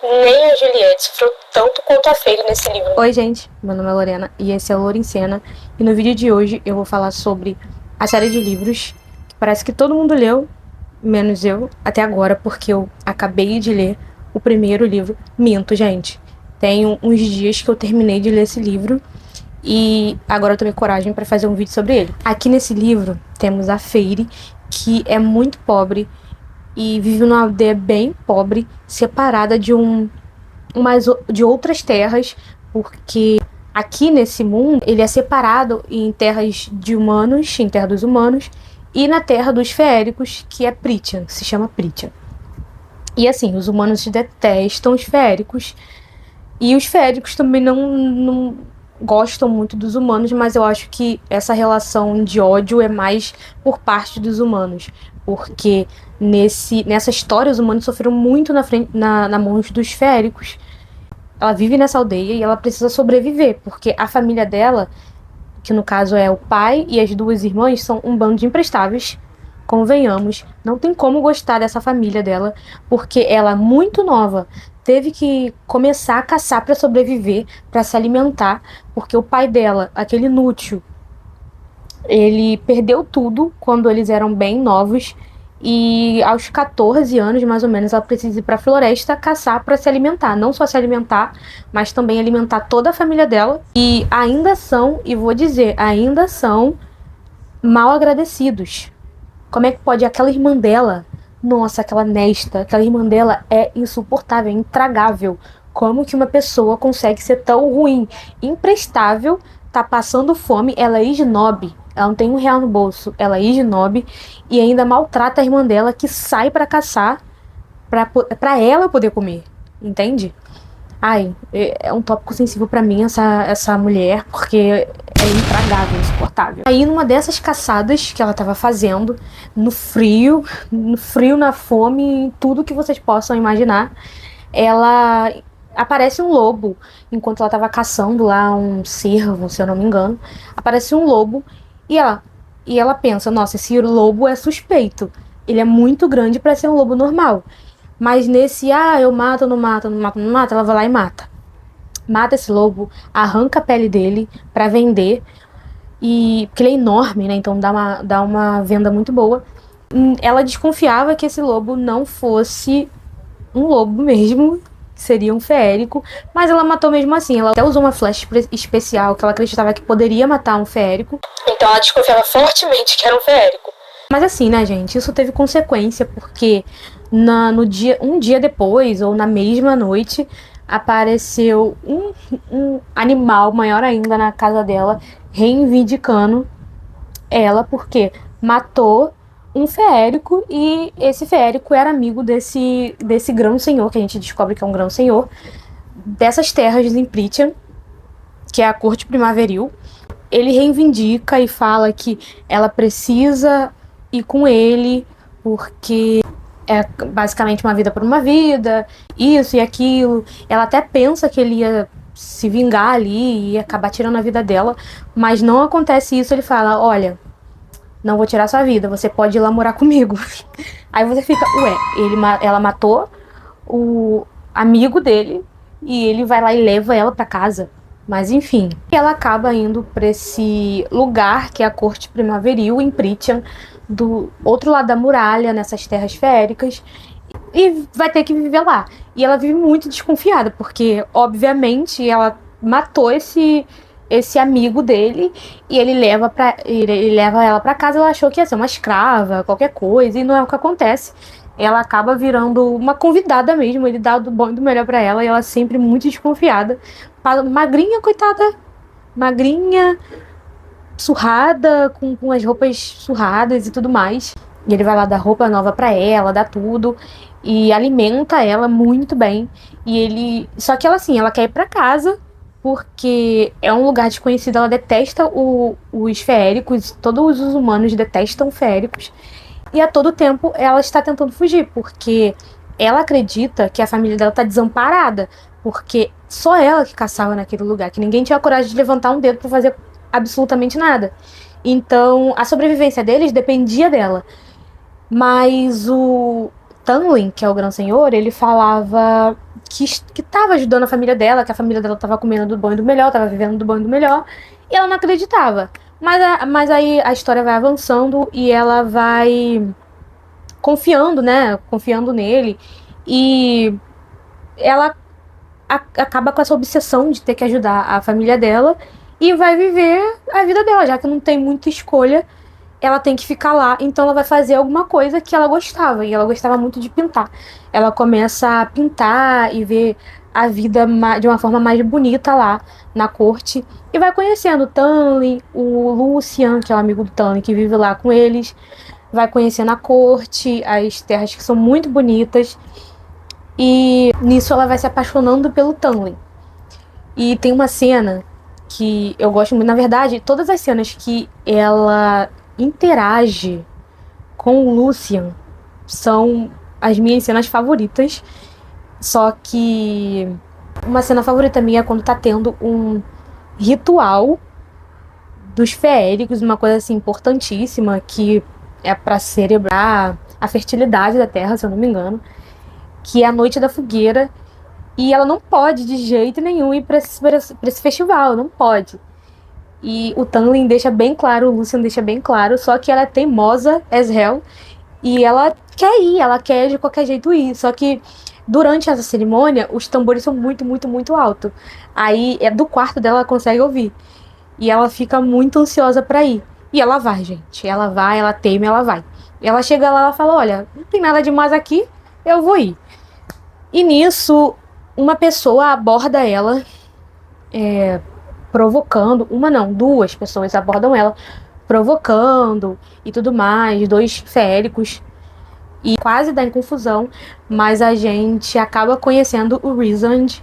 Nem a Juliette sofreu tanto quanto a Freire nesse livro. Oi, gente, meu nome é Lorena e esse é o Loura em Cena. E no vídeo de hoje eu vou falar sobre a série de livros que parece que todo mundo leu, menos eu, até agora, porque eu acabei de ler o primeiro livro. Minto, gente. Tem uns dias que eu terminei de ler esse livro e agora eu tomei coragem para fazer um vídeo sobre ele. Aqui nesse livro temos a Feire, que é muito pobre e vive numa aldeia bem pobre, separada de outras terras, porque aqui nesse mundo ele é separado em terras de humanos, em terra dos humanos, e na terra dos feéricos, que é Prythian, se chama Prythian. E assim, os humanos detestam os feéricos, e os feéricos também não gostam muito dos humanos, mas eu acho que essa relação de ódio é mais por parte dos humanos, porque nessa história os humanos sofreram muito na mão dos feéricos. Ela vive nessa aldeia e ela precisa sobreviver, porque a família dela, que no caso é o pai e as duas irmãs, são um bando de imprestáveis. Convenhamos, não tem como gostar dessa família dela, porque ela, muito nova, teve que começar a caçar para sobreviver, para se alimentar, porque o pai dela, aquele inútil, ele perdeu tudo quando eles eram bem novos. E aos 14 anos, mais ou menos, ela precisa ir para a floresta caçar para se alimentar. Não só se alimentar, mas também alimentar toda a família dela. E ainda são, e vou dizer, ainda são mal agradecidos. Como é que pode aquela irmã dela? Nossa, aquela Nesta, aquela irmã dela é insuportável, é intragável. Como que uma pessoa consegue ser tão ruim? Imprestável, tá passando fome, ela é snob. Ela não tem R$ 1 no bolso, ela é snob e ainda maltrata a irmã dela que sai pra caçar pra ela poder comer, entende? Ai, é um tópico sensível pra mim essa mulher, porque é intragável, insuportável. Aí numa dessas caçadas que ela tava fazendo, no frio, na fome, em tudo que vocês possam imaginar, ela aparece um lobo, enquanto ela tava caçando lá um cervo, se eu não me engano, aparece um lobo e ela pensa, nossa, esse lobo é suspeito. Ele é muito grande para ser um lobo normal. Mas nesse, eu mato, não mato, não mato, não mato, ela vai lá e mata. Mata esse lobo, arranca a pele dele para vender. E porque ele é enorme, né? Então dá uma venda muito boa. Ela desconfiava que esse lobo não fosse um lobo mesmo, seria um feérico, mas ela matou mesmo assim. Ela até usou uma flecha especial que ela acreditava que poderia matar um feérico. Então ela desconfiava fortemente que era um feérico. Mas assim, né, gente, isso teve consequência, porque um dia depois, ou na mesma noite, apareceu um animal maior ainda na casa dela, reivindicando ela, porque matou um feérico, e esse feérico era amigo desse grão-senhor, que a gente descobre que é um grão-senhor, dessas terras em Prythian, que é a corte primaveril. Ele reivindica e fala que ela precisa ir com ele, porque é basicamente uma vida por uma vida, isso e aquilo. Ela até pensa que ele ia se vingar ali e acabar tirando a vida dela, mas não acontece isso. Ele fala, olha, não vou tirar sua vida, você pode ir lá morar comigo. Aí você fica, ela matou o amigo dele e ele vai lá e leva ela pra casa. Mas enfim, ela acaba indo para esse lugar que é a corte primaveril em Prythian, do outro lado da muralha, nessas terras feéricas, e vai ter que viver lá. E ela vive muito desconfiada, porque obviamente ela matou esse amigo dele e ele leva ela para casa. Ela achou que ia ser uma escrava, qualquer coisa, e não é o que acontece. Ela acaba virando uma convidada mesmo, ele dá do bom e do melhor pra ela, e ela sempre muito desconfiada. Magrinha, coitada, magrinha, surrada, com as roupas surradas e tudo mais. E ele vai lá dar roupa nova pra ela, dá tudo, e alimenta ela muito bem. Só que ela, assim, ela quer ir pra casa, porque é um lugar desconhecido, ela detesta os feéricos, todos os humanos detestam feéricos. E a todo tempo ela está tentando fugir, porque ela acredita que a família dela está desamparada, porque só ela que caçava naquele lugar, que ninguém tinha coragem de levantar um dedo para fazer absolutamente nada. Então a sobrevivência deles dependia dela. Mas o Tamlin, que é o Grão Senhor, ele falava que tava ajudando a família dela, que a família dela tava comendo do bom e do melhor, tava vivendo do bom e do melhor, e ela não acreditava. Mas aí a história vai avançando e ela vai confiando, né? Confiando nele. E ela acaba com essa obsessão de ter que ajudar a família dela e vai viver a vida dela, já que não tem muita escolha, ela tem que ficar lá, então ela vai fazer alguma coisa que ela gostava, e ela gostava muito de pintar. Ela começa a pintar e ver a vida de uma forma mais bonita lá na corte, e vai conhecendo o Tanley, o Lucian, que é o amigo do Tanley, que vive lá com eles, vai conhecendo a corte, as terras que são muito bonitas, e nisso ela vai se apaixonando pelo Tanley. E tem uma cena que eu gosto muito, na verdade, todas as cenas que ela interage com o Lucian são as minhas cenas favoritas. Só que uma cena favorita minha é quando tá tendo um ritual dos feéricos, uma coisa assim importantíssima, que é pra celebrar a fertilidade da terra, se eu não me engano, que é a Noite da Fogueira. E ela não pode de jeito nenhum ir pra esse festival, não pode. E o Tanley deixa bem claro, o Lucian deixa bem claro, só que ela é teimosa as hell, e ela quer ir, ela quer de qualquer jeito ir. Só que durante essa cerimônia, os tambores são muito, muito, muito altos. Aí é do quarto dela, ela consegue ouvir. E ela fica muito ansiosa pra ir. E ela vai, gente. Ela vai, ela teima, ela vai. E ela chega lá, ela fala, olha, não tem nada demais aqui, eu vou ir. E nisso, uma pessoa aborda ela, provocando, uma não, duas pessoas abordam ela, provocando e tudo mais, dois féricos, e quase dá em confusão, mas a gente acaba conhecendo o Rhysand,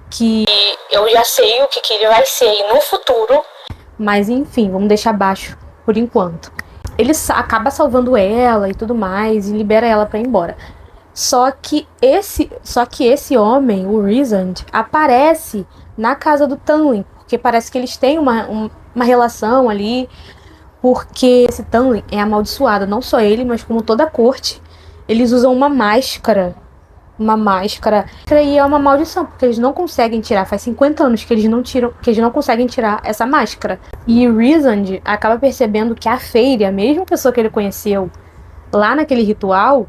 que eu já sei o que ele vai ser aí no futuro. Mas enfim, vamos deixar baixo por enquanto. Ele acaba salvando ela e tudo mais, e libera ela pra ir embora. Só que esse homem, o Rhysand, aparece na casa do Tanley, porque parece que eles têm uma relação ali, porque esse Tanley é amaldiçoado, não só ele, mas como toda a corte. Eles usam uma máscara, e é uma maldição, porque eles não conseguem tirar, faz 50 anos que eles não tiram, que eles não conseguem tirar essa máscara. E o Rhysand acaba percebendo que a Feyre, a mesma pessoa que ele conheceu lá naquele ritual,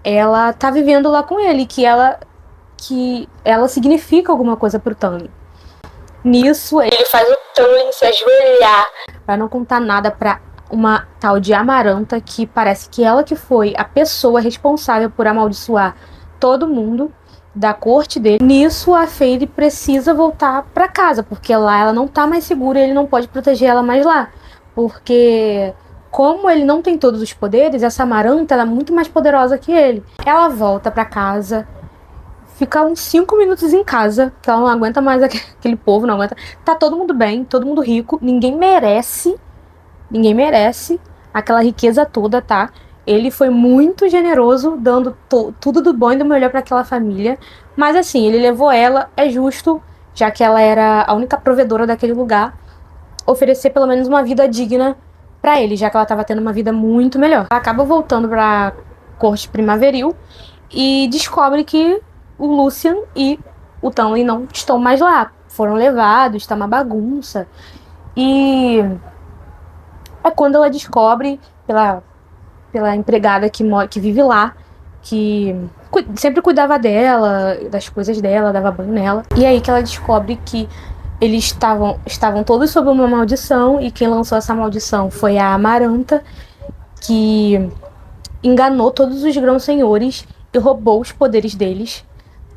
ela tá vivendo lá com ele, que ela significa alguma coisa pro Tanley. Nisso, ele faz o Tanley se ajoelhar pra não contar nada pra uma tal de Amaranta, que parece que ela que foi a pessoa responsável por amaldiçoar todo mundo da corte dele. Nisso, a Feyre precisa voltar pra casa, porque lá ela não tá mais segura e ele não pode proteger ela mais lá. Porque como ele não tem todos os poderes, essa Amaranta ela é muito mais poderosa que ele. Ela volta pra casa, fica uns 5 minutos em casa, porque ela não aguenta mais aquele povo, não aguenta. Tá todo mundo bem, todo mundo rico, ninguém merece aquela riqueza toda, tá? Ele foi muito generoso, dando tudo do bom e do melhor pra aquela família. Mas assim, ele levou ela, é justo, já que ela era a única provedora daquele lugar, oferecer pelo menos uma vida digna pra ele, já que ela tava tendo uma vida muito melhor. Ela acaba voltando pra corte primaveril e descobre que o Lucian e o Tanley não estão mais lá. Foram levados, tá uma bagunça. E é quando ela descobre, pela empregada que vive lá, que sempre cuidava dela, das coisas dela, dava banho nela. E aí que ela descobre que eles estavam todos sob uma maldição, e quem lançou essa maldição foi a Amaranta, que enganou todos os grãos senhores e roubou os poderes deles.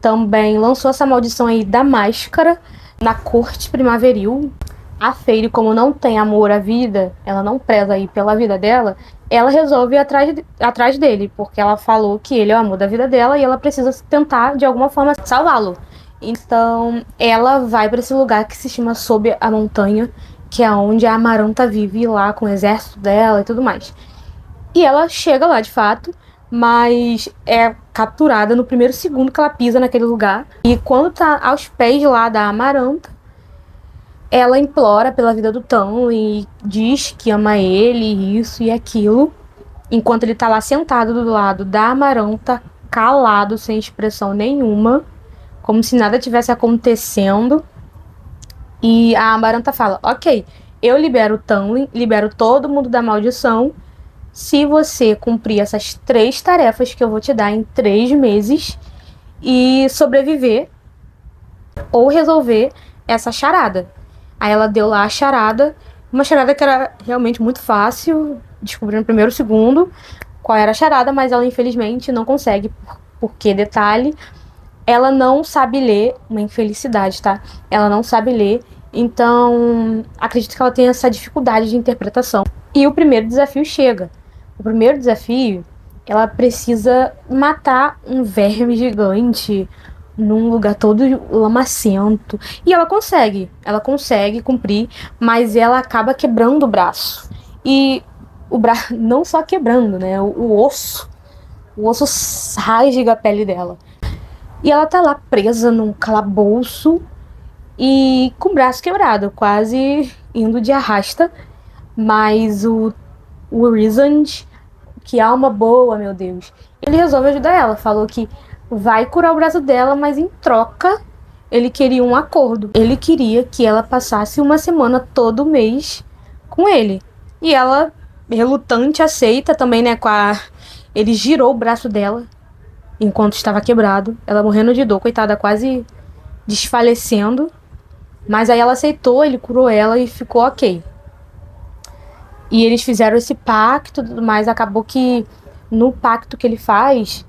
Também lançou essa maldição aí da máscara na corte primaveril. A Feyre, como não tem amor à vida, ela não preza aí pela vida dela, ela resolve ir atrás dele, porque ela falou que ele é o amor da vida dela e ela precisa tentar, de alguma forma, salvá-lo. Então, ela vai para esse lugar que se chama Sob a Montanha, que é onde a Amaranta vive lá com o exército dela e tudo mais. E ela chega lá, de fato, mas é capturada no primeiro segundo que ela pisa naquele lugar. E quando tá aos pés lá da Amaranta, ela implora pela vida do Tanley e diz que ama ele, isso e aquilo, enquanto ele tá lá sentado do lado da Amaranta, calado, sem expressão nenhuma, como se nada tivesse acontecendo. E a Amaranta fala, ok, eu libero o Tamlin, libero todo mundo da maldição, se você cumprir essas 3 tarefas que eu vou te dar em 3 meses e sobreviver ou resolver essa charada. Aí ela deu lá a charada, uma charada que era realmente muito fácil, descobrir no primeiro segundo qual era a charada, mas ela infelizmente não consegue, porque, detalhe, ela não sabe ler, uma infelicidade, tá? Ela não sabe ler, então acredito que ela tenha essa dificuldade de interpretação. E o primeiro desafio chega. O primeiro desafio, ela precisa matar um verme gigante num lugar todo lamacento. E ela consegue cumprir, mas ela acaba quebrando o braço. E o braço, não só quebrando, né? O osso rasga a pele dela. E ela tá lá presa num calabouço e com o braço quebrado, quase indo de arrasta. Mas o Rysand, que alma boa, meu Deus, ele resolve ajudar ela. Falou que vai curar o braço dela, mas em troca ele queria um acordo. Ele queria que ela passasse uma semana todo mês com ele. E ela, relutante, aceita também, né? Ele girou o braço dela enquanto estava quebrado. Ela morrendo de dor, coitada, quase desfalecendo. Mas aí ela aceitou, ele curou ela e ficou ok. E eles fizeram esse pacto, mas acabou que no pacto que ele faz,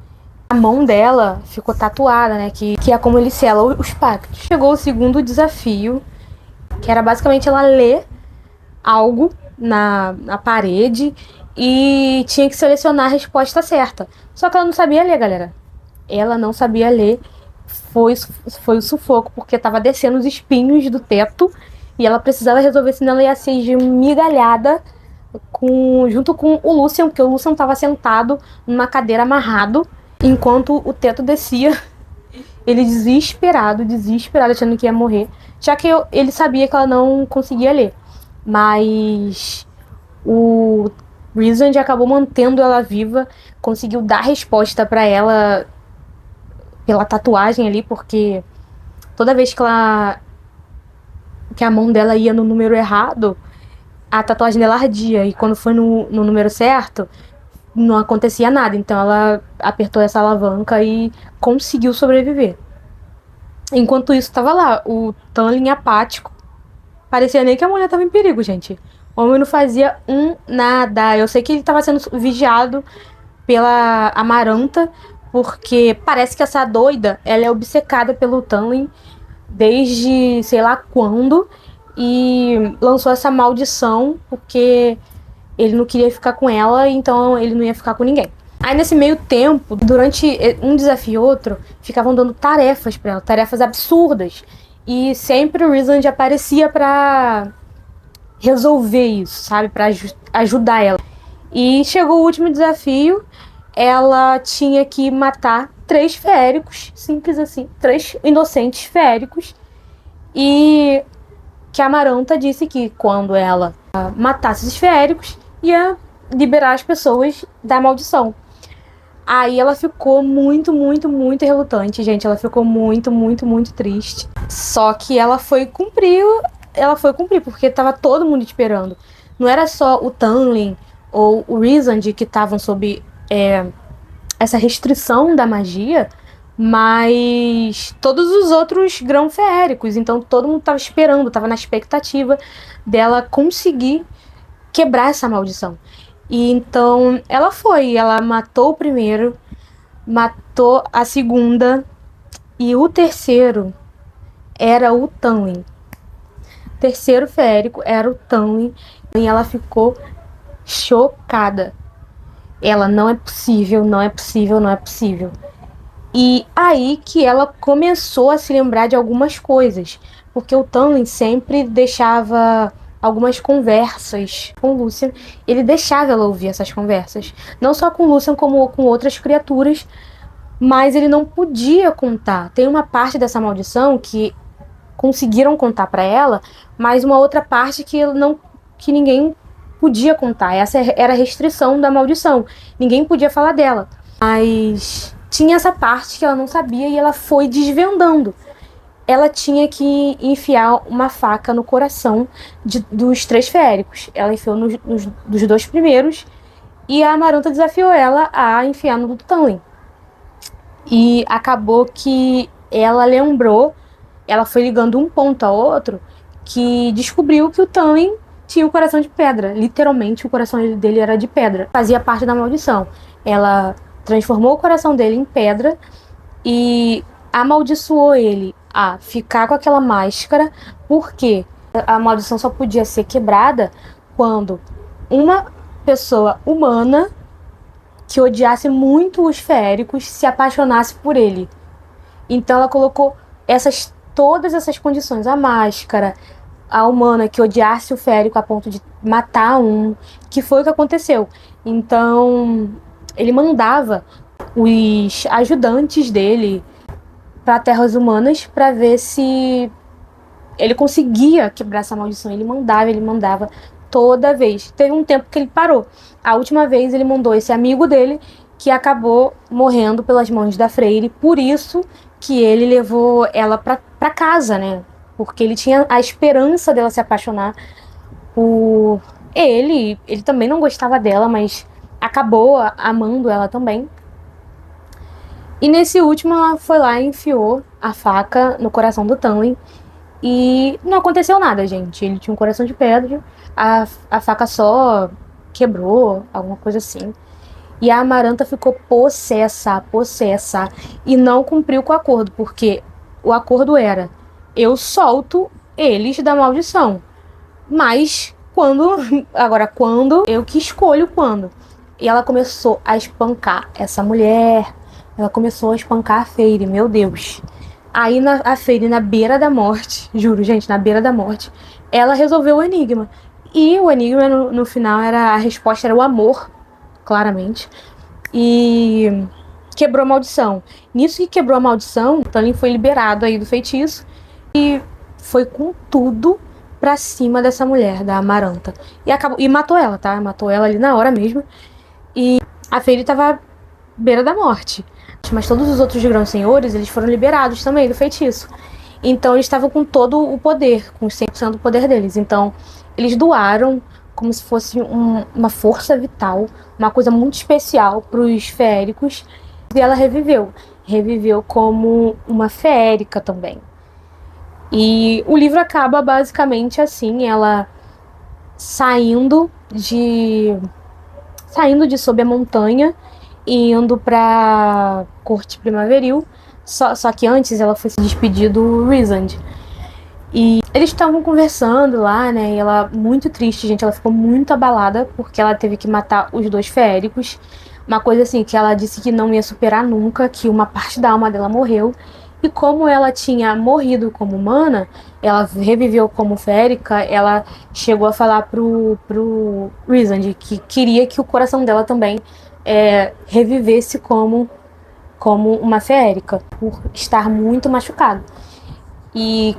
a mão dela ficou tatuada, né? Que é como ele sela os pactos. Chegou o segundo desafio, que era basicamente ela ler algo na parede e tinha que selecionar a resposta certa. Só que ela não sabia ler, galera. Ela não sabia ler. Foi o sufoco, porque tava descendo os espinhos do teto e ela precisava resolver, senão ela ia ser esmigalhada junto com o Lucian, porque o Lucian tava sentado numa cadeira amarrado enquanto o teto descia. Ele desesperado, achando que ia morrer, já que ele sabia que ela não conseguia ler. Mas o Rysand acabou mantendo ela viva, conseguiu dar resposta pra ela pela tatuagem ali, porque toda vez que a mão dela ia no número errado, a tatuagem dela ardia, e quando foi no número certo, não acontecia nada. Então ela apertou essa alavanca e conseguiu sobreviver. Enquanto isso, tava lá o Tamlin apático. Parecia nem que a mulher tava em perigo, gente. O homem não fazia nada. Eu sei que ele tava sendo vigiado pela Amaranta, porque parece que essa doida, ela é obcecada pelo Tamlin desde sei lá quando, e lançou essa maldição porque ele não queria ficar com ela, então ele não ia ficar com ninguém. Aí nesse meio tempo, durante um desafio e outro, ficavam dando tarefas pra ela, tarefas absurdas. E sempre o Rysand aparecia pra resolver isso, sabe? Pra ajudar ela. E chegou o último desafio, ela tinha que matar 3 féricos, simples assim, 3 inocentes féricos. E que a Amaranta disse que quando ela matasse esses féricos, ia liberar as pessoas da maldição. Aí ela ficou muito relutante, gente. Ela ficou muito triste. Só que ela foi cumprir, porque tava todo mundo esperando. Não era só o Tamlin ou o Rysand que estavam sob essa restrição da magia, mas todos os outros grão-féricos. Então todo mundo tava esperando, tava na expectativa dela conseguir quebrar essa maldição. E então ela matou o primeiro, matou a segunda, e o terceiro era o Tamlin. O terceiro férico era o Tamlin, e ela ficou chocada. Ela, não é possível. E aí que ela começou a se lembrar de algumas coisas, porque o Tamlin sempre deixava algumas conversas com o Lucian. Ele deixava ela ouvir essas conversas, não só com o Lucian, como com outras criaturas, mas ele não podia contar. Tem uma parte dessa maldição que conseguiram contar pra ela, mas uma outra parte que ninguém podia contar. Essa era a restrição da maldição. Ninguém podia falar dela. Mas tinha essa parte que ela não sabia e ela foi desvendando. Ela tinha que enfiar uma faca no coração dos 3 feéricos. Ela enfiou dos 2 primeiros e a Amaranta desafiou ela a enfiar no do Tamlin. E acabou que ela lembrou, ela foi ligando um ponto a outro, que descobriu que o Tamlin tinha o coração de pedra. Literalmente, o coração dele era de pedra. Fazia parte da maldição. Ela transformou o coração dele em pedra e amaldiçoou ele a ficar com aquela máscara, porque a maldição só podia ser quebrada quando uma pessoa humana que odiasse muito os feéricos se apaixonasse por ele. Então ela colocou todas essas condições, a máscara, a humana que odiasse o feérico a ponto de matar um, que foi o que aconteceu. Então ele mandava os ajudantes dele para terras humanas para ver se ele conseguia quebrar essa maldição. Ele mandava toda vez. Teve um tempo que ele parou. A última vez ele mandou esse amigo dele, que acabou morrendo pelas mãos da Freyre. Por isso que ele levou ela para casa, né? Porque ele tinha a esperança dela se apaixonar por ele. Ele também não gostava dela, mas acabou amando ela também. E nesse último ela foi lá e enfiou a faca no coração do Tamlin. E não aconteceu nada, gente. Ele tinha um coração de pedra, a faca só quebrou, alguma coisa assim. E a Amaranta ficou possessa, e não cumpriu com o acordo, porque o acordo era: eu solto eles da maldição, mas quando eu que escolho quando. E ela começou a espancar essa mulher, ela começou a espancar a Freyre, meu Deus. Aí a Freyre, na beira da morte, juro, gente, na beira da morte, ela resolveu o enigma. E o enigma no final a resposta era o amor, claramente. E quebrou a maldição. Nisso que quebrou a maldição, Tamlin foi liberado aí do feitiço e foi com tudo pra cima dessa mulher, da Amaranta. E matou ela, tá? Matou ela ali na hora mesmo. E a Freyre tava à beira da morte. Mas todos os outros grandes senhores, eles foram liberados também do feitiço. Então eles estavam com todo o poder, com 100% do poder deles. Então eles doaram como se fosse uma força vital, uma coisa muito especial para os feéricos. E ela reviveu como uma feérica também. E o livro acaba basicamente assim, ela saindo de sob a montanha e indo pra corte primaveril. Só que antes ela foi se despedir do Rhysand. E eles estavam conversando lá, né? E ela, muito triste, gente. Ela ficou muito abalada porque ela teve que matar os 2 feéricos. Uma coisa assim, que ela disse que não ia superar nunca, que uma parte da alma dela morreu. E como ela tinha morrido como humana, ela reviveu como feérica, ela chegou a falar pro Rhysand que queria que o coração dela também revivesse como uma feérica, por estar muito machucado. E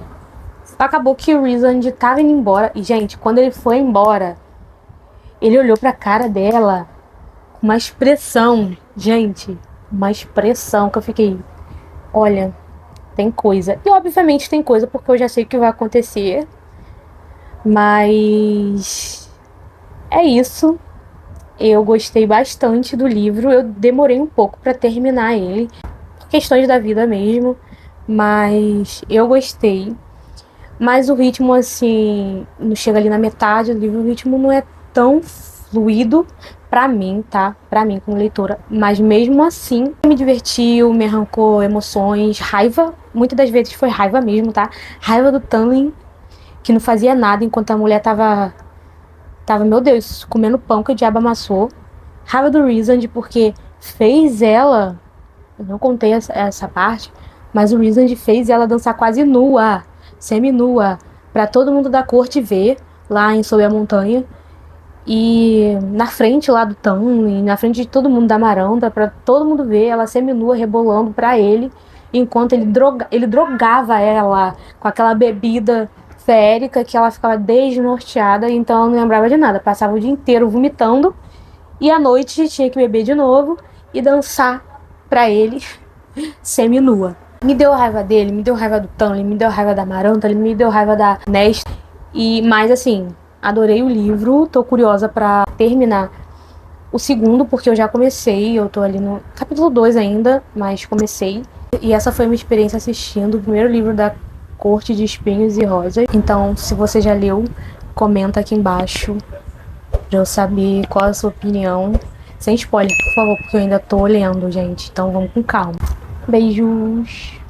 acabou que o Rhysand tava indo embora. E, gente, quando ele foi embora, ele olhou pra cara dela com uma expressão, gente, uma expressão que eu fiquei: olha, tem coisa. E obviamente tem coisa, porque eu já sei o que vai acontecer. Mas é isso. Eu gostei bastante do livro. Eu demorei um pouco pra terminar ele, por questões da vida mesmo, mas eu gostei. Mas o ritmo, assim, não chega ali na metade do livro, o ritmo não é tão fluido pra mim, tá? Pra mim, como leitora. Mas mesmo assim, me divertiu, me arrancou emoções, raiva. Muitas das vezes foi raiva mesmo, tá? Raiva do Tamlin, que não fazia nada enquanto a mulher tava, meu Deus, comendo pão que o diabo amassou. Raiva do Rhysand, porque fez ela... Eu não contei essa parte, mas o Rhysand fez ela dançar quase nua, semi-nua, pra todo mundo da corte ver, lá em Sob a Montanha. E na frente lá do Tamlin, na frente de todo mundo da Amaranta, pra todo mundo ver ela semi-nua, rebolando pra ele, enquanto ele drogava ela com aquela bebida feérica que ela ficava desnorteada, então ela não lembrava de nada, passava o dia inteiro vomitando, e à noite tinha que beber de novo e dançar pra ele seminua. Me deu raiva dele, me deu raiva do Tanley, me deu raiva da Maranta, me deu raiva da Nesta. Mas assim, adorei o livro, tô curiosa pra terminar o segundo, porque eu já comecei, eu tô ali no capítulo 2 ainda, mas comecei. E essa foi a minha experiência assistindo o primeiro livro da Corte de Espinhos e Rosas. Então, se você já leu, comenta aqui embaixo pra eu saber qual é a sua opinião. Sem spoiler, por favor, porque eu ainda tô lendo, gente. Então vamos com calma. Beijos!